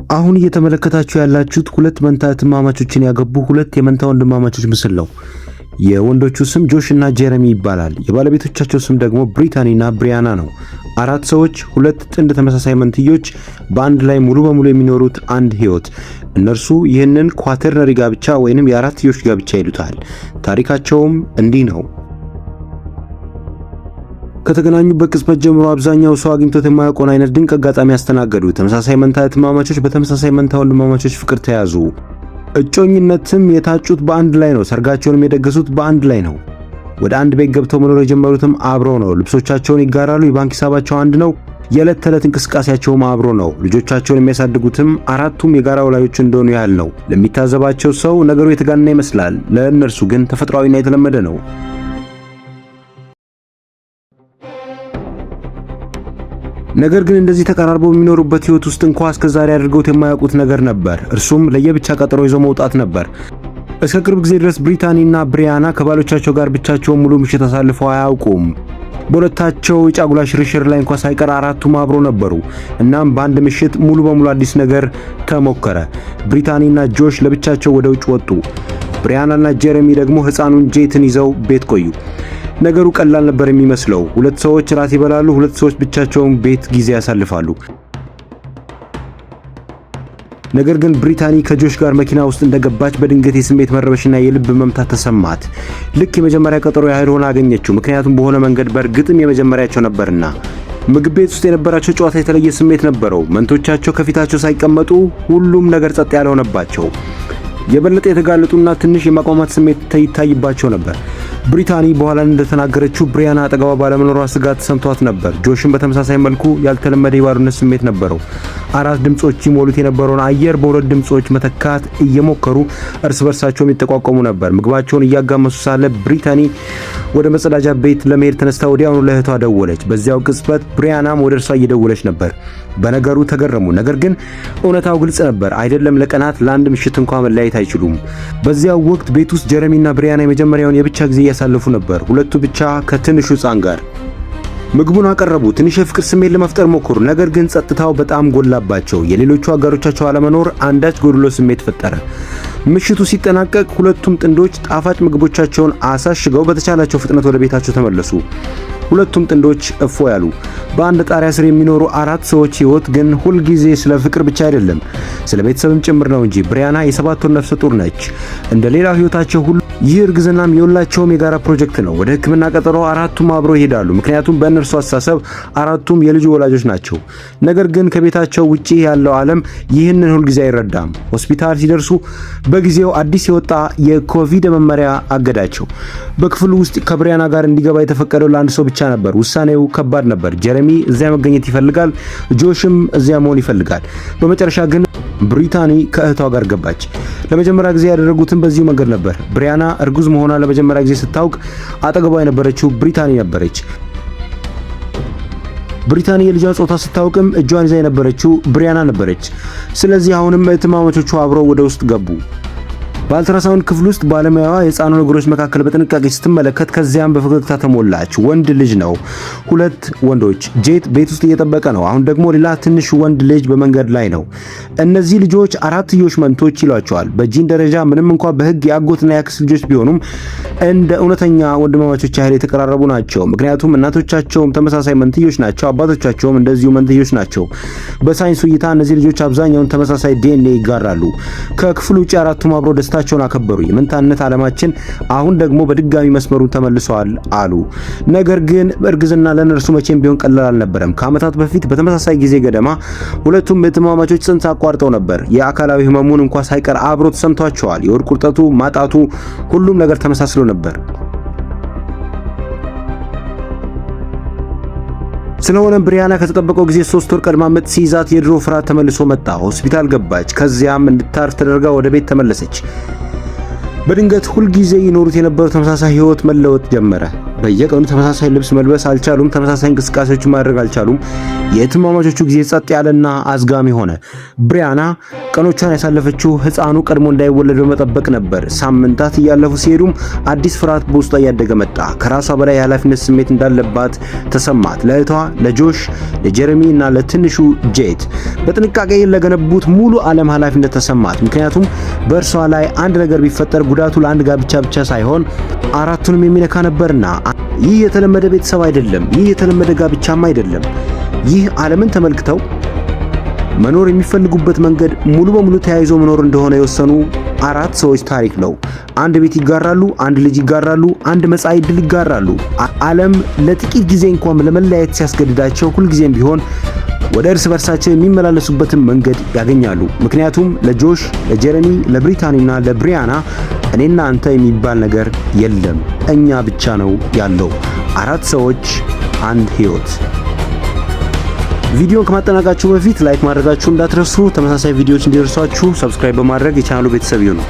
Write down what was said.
አሁን እየተመለከታችሁ ያላችሁት ሁለት መንታ እህትማማቾችን ያገቡ ሁለት የመንታ ወንድማማቾች ምስል ነው። የወንዶቹ ስም ጆሽ እና ጄረሚ ይባላል። የባለቤቶቻቸው ስም ደግሞ ብሪታኒ እና ብሪያና ነው። አራት ሰዎች፣ ሁለት ጥንድ ተመሳሳይ መንትዮች በአንድ ላይ ሙሉ በሙሉ የሚኖሩት አንድ ህይወት። እነርሱ ይህንን ኳተርነሪ ጋብቻ ወይንም የአራትዮሽ ጋብቻ ይሉታል። ታሪካቸውም እንዲህ ነው። ከተገናኙበት ቅጽበት ጀምሮ አብዛኛው ሰው አግኝቶት የማያውቀውን አይነት ድንቅ አጋጣሚ ያስተናገዱ። ተመሳሳይ መንታ እህትማማቾች በተመሳሳይ መንታ ወንድማማቾች ፍቅር ተያዙ። እጮኝነትም የታጩት በአንድ ላይ ነው። ሰርጋቸውንም የደገሱት በአንድ ላይ ነው። ወደ አንድ ቤት ገብተው መኖር የጀመሩትም አብረው ነው። ልብሶቻቸውን ይጋራሉ። የባንክ ሂሳባቸው አንድ ነው። የዕለት ተዕለት እንቅስቃሴያቸውም አብሮ ነው። ልጆቻቸውን የሚያሳድጉትም አራቱም የጋራ ወላጆች እንደሆኑ ያህል ነው። ለሚታዘባቸው ሰው ነገሩ የተጋነነ ይመስላል። ለእነርሱ ግን ተፈጥሯዊና የተለመደ ነው። ነገር ግን እንደዚህ ተቀራርበው የሚኖሩበት ህይወት ውስጥ እንኳን እስከዛሬ አድርገውት የማያውቁት ነገር ነበር። እርሱም ለየብቻ ቀጠሮ ይዘው መውጣት ነበር። እስከ ቅርብ ጊዜ ድረስ ብሪታኒ እና ብሪያና ከባሎቻቸው ጋር ብቻቸውን ሙሉ ምሽት አሳልፈው አያውቁም። በሁለታቸው የጫጉላ ሽርሽር ላይ እንኳን ሳይቀር አራቱም አብሮ ነበሩ። እናም በአንድ ምሽት ሙሉ በሙሉ አዲስ ነገር ተሞከረ። ብሪታኒ እና ጆሽ ለብቻቸው ወደ ውጭ ወጡ። ብሪያና እና ጄረሚ ደግሞ ህፃኑን ጄትን ይዘው ቤት ቆዩ። ነገሩ ቀላል ነበር የሚመስለው። ሁለት ሰዎች ራት ይበላሉ፣ ሁለት ሰዎች ብቻቸውን ቤት ጊዜ ያሳልፋሉ። ነገር ግን ብሪታኒ ከጆሽ ጋር መኪና ውስጥ እንደገባች በድንገት የስሜት መረበሽና የልብ መምታት ተሰማት። ልክ የመጀመሪያ ቀጠሮ ያህል ሆና አገኘችው። ምክንያቱም በሆነ መንገድ በእርግጥም የመጀመሪያቸው ነበርና። ምግብ ቤት ውስጥ የነበራቸው ጨዋታ የተለየ ስሜት ነበረው። መንቶቻቸው ከፊታቸው ሳይቀመጡ ሁሉም ነገር ጸጥ ያለ ሆነባቸው። የበለጠ የተጋለጡና ትንሽ የማቋማት ስሜት ይታይባቸው ነበር። ብሪታኒ በኋላ እንደተናገረችው ብሪያና አጠገቧ ባለመኖሯ ስጋት ሰምቷት ነበር። ጆሽም በተመሳሳይ መልኩ ያልተለመደ የባርነት ስሜት ነበረው። አራት ድምጾች ይሞሉት የነበረውን አየር በሁለት ድምጾች መተካት እየሞከሩ እርስ በርሳቸውም ይተቋቋሙ ነበር። ምግባቸውን እያጋመሱ ሳለ ብሪታኒ ወደ መጸዳጃ ቤት ለመሄድ ተነስታ ወዲያውኑ ለእህቷ ደወለች። በዚያው ቅጽበት ብሪያናም ወደ እርሷ እየደወለች ነበር። በነገሩ ተገረሙ። ነገር ግን እውነታው ግልጽ ነበር። አይደለም ለቀናት ለአንድ ምሽት እንኳን መለያየት አይችሉም። በዚያው ወቅት ቤት ውስጥ ጀረሚና ብሪያና የመጀመሪያውን የብቻ ጊዜ ያሳልፉ ነበር። ሁለቱ ብቻ ከትንሹ ሕፃን ጋር ምግቡን አቀረቡ። ትንሽ የፍቅር ስሜት ለመፍጠር ሞከሩ። ነገር ግን ጸጥታው በጣም ጎላባቸው። የሌሎቹ አጋሮቻቸው አለመኖር አንዳች ጎድሎ ስሜት ፈጠረ። ምሽቱ ሲጠናቀቅ ሁለቱም ጥንዶች ጣፋጭ ምግቦቻቸውን አሳሽገው በተቻላቸው ፍጥነት ወደ ቤታቸው ተመለሱ። ሁለቱም ጥንዶች እፎ ያሉ። በአንድ ጣሪያ ስር የሚኖሩ አራት ሰዎች ህይወት ግን ሁል ጊዜ ስለ ፍቅር ብቻ አይደለም፣ ስለ ቤተሰብም ጭምር ነው እንጂ። ብሪያና የ7 ወር ነፍሰ ጡር ነች። እንደ ሌላው ህይወታቸው ሁሉ ይህ እርግዝናም የሁላቸውም የጋራ ፕሮጀክት ነው። ወደ ሕክምና ቀጠሮ አራቱም አብረው ይሄዳሉ፣ ምክንያቱም በእነርሱ አስተሳሰብ አራቱም የልጁ ወላጆች ናቸው። ነገር ግን ከቤታቸው ውጪ ያለው ዓለም ይህንን ሁል ጊዜ አይረዳም። ሆስፒታል ሲደርሱ በጊዜው አዲስ የወጣ የኮቪድ መመሪያ አገዳቸው። በክፍሉ ውስጥ ከብሪያና ጋር እንዲገባ የተፈቀደው ለአንድ ሰው ብቻ ነበር። ውሳኔው ከባድ ነበር። ጀረሚ እዚያ መገኘት ይፈልጋል፣ ጆሽም እዚያ መሆን ይፈልጋል። በመጨረሻ ግን ብሪታኒ ከእህቷ ጋር ገባች። ለመጀመሪያ ጊዜ ያደረጉትን በዚሁ መንገድ ነበር። ብሪያና እርጉዝ መሆኗ ለመጀመሪያ ጊዜ ስታውቅ አጠገቧ የነበረችው ብሪታኒ ነበረች። ብሪታኒ የልጇን ጾታ ስታውቅም እጇን ይዛ የነበረችው ብሪያና ነበረች። ስለዚህ አሁንም እህትማማቾቹ አብረው ወደ ውስጥ ገቡ። በአልትራሳውንድ ክፍል ውስጥ ባለሙያዋ የሕፃኑን እግሮች መካከል በጥንቃቄ ስትመለከት ከዚያም በፈገግታ ተሞላች። ወንድ ልጅ ነው። ሁለት ወንዶች። ጄት ቤት ውስጥ እየጠበቀ ነው። አሁን ደግሞ ሌላ ትንሽ ወንድ ልጅ በመንገድ ላይ ነው። እነዚህ ልጆች አራትዮሽ መንቶች ይሏቸዋል። በጂን ደረጃ ምንም እንኳን በሕግ የአጎትና የአክስት ልጆች ቢሆኑም እንደ እውነተኛ ወንድማማቾች ያህል የተቀራረቡ ናቸው። ምክንያቱም እናቶቻቸውም ተመሳሳይ መንትዮች ናቸው፣ አባቶቻቸውም እንደዚሁ መንትዮች ናቸው። በሳይንሱ እይታ እነዚህ ልጆች አብዛኛውን ተመሳሳይ ዲኤንኤ ይጋራሉ። ከክፍሉ ውጭ አራቱም አብሮ ደስታቸውን አከበሩ። የመንታነት ዓለማችን አሁን ደግሞ በድጋሚ መስመሩን ተመልሷል አሉ። ነገር ግን እርግዝና ለነርሱ መቼም ቢሆን ቀላል አልነበረም። ከዓመታት በፊት በተመሳሳይ ጊዜ ገደማ ሁለቱም እህትማማቾች ጽንስ አቋርጠው ነበር። የአካላዊ ህመሙን እንኳን ሳይቀር አብሮ ተሰምቷቸዋል። የወር ቁርጠቱ፣ ማጣቱ፣ ሁሉም ነገር ተመሳስሎ ነበር። ስለሆነም ብሪያና ከተጠበቀው ጊዜ 3 ወር ቀድማ ምጥ ሲይዛት የድሮ ፍርሃት ተመልሶ መጣ። ሆስፒታል ገባች። ከዚያም እንድታርፍ ተደርጋ ወደ ቤት ተመለሰች። በድንገት ሁልጊዜ ይኖሩት የነበረው ተመሳሳይ ህይወት መለወጥ ጀመረ። በየቀኑ ተመሳሳይ ልብስ መልበስ አልቻሉም። ተመሳሳይ እንቅስቃሴዎችን ማድረግ አልቻሉም። የእህትማማቾቹ ጊዜ ጸጥ ያለና አዝጋሚ ሆነ። ብሪያና ቀኖቿን ያሳለፈችው ሕፃኑ ቀድሞ እንዳይወለድ በመጠበቅ ነበር። ሳምንታት እያለፉ ሲሄዱም አዲስ ፍርሃት በውስጧ እያደገ መጣ። ከራሷ በላይ የኃላፊነት ስሜት እንዳለባት ተሰማት። ለእህቷ፣ ለጆሽ፣ ለጀረሚ እና ለትንሹ ጄት በጥንቃቄ ለገነቡት ሙሉ ዓለም ኃላፊነት ተሰማት። ምክንያቱም በእርሷ ላይ አንድ ነገር ቢፈጠር ጉዳቱ ለአንድ ጋብቻ ብቻ ሳይሆን አራቱንም የሚነካ ነበርና። ይህ የተለመደ ቤተሰብ አይደለም። ይህ የተለመደ ጋብቻም አይደለም። ይህ ዓለምን ተመልክተው መኖር የሚፈልጉበት መንገድ ሙሉ በሙሉ ተያይዞ መኖር እንደሆነ የወሰኑ አራት ሰዎች ታሪክ ነው። አንድ ቤት ይጋራሉ፣ አንድ ልጅ ይጋራሉ፣ አንድ መጻኢ ዕድል ይጋራሉ። ዓለም ለጥቂት ጊዜ እንኳን ለመለያየት ሲያስገድዳቸው ሁልጊዜም ቢሆን ወደ እርስ በርሳቸው የሚመላለሱበትን መንገድ ያገኛሉ። ምክንያቱም ለጆሽ፣ ለጀረሚ፣ ለብሪታኒና ለብሪያና እኔና አንተ የሚባል ነገር የለም፣ እኛ ብቻ ነው ያለው። አራት ሰዎች፣ አንድ ህይወት። ቪዲዮን ከማጠናቀቃችሁ በፊት ላይክ ማድረጋችሁ እንዳትረሱ። ተመሳሳይ ቪዲዮዎች እንዲደርሷችሁ ሰብስክራይብ በማድረግ የቻናሉ ቤተሰብ ይሁኑ።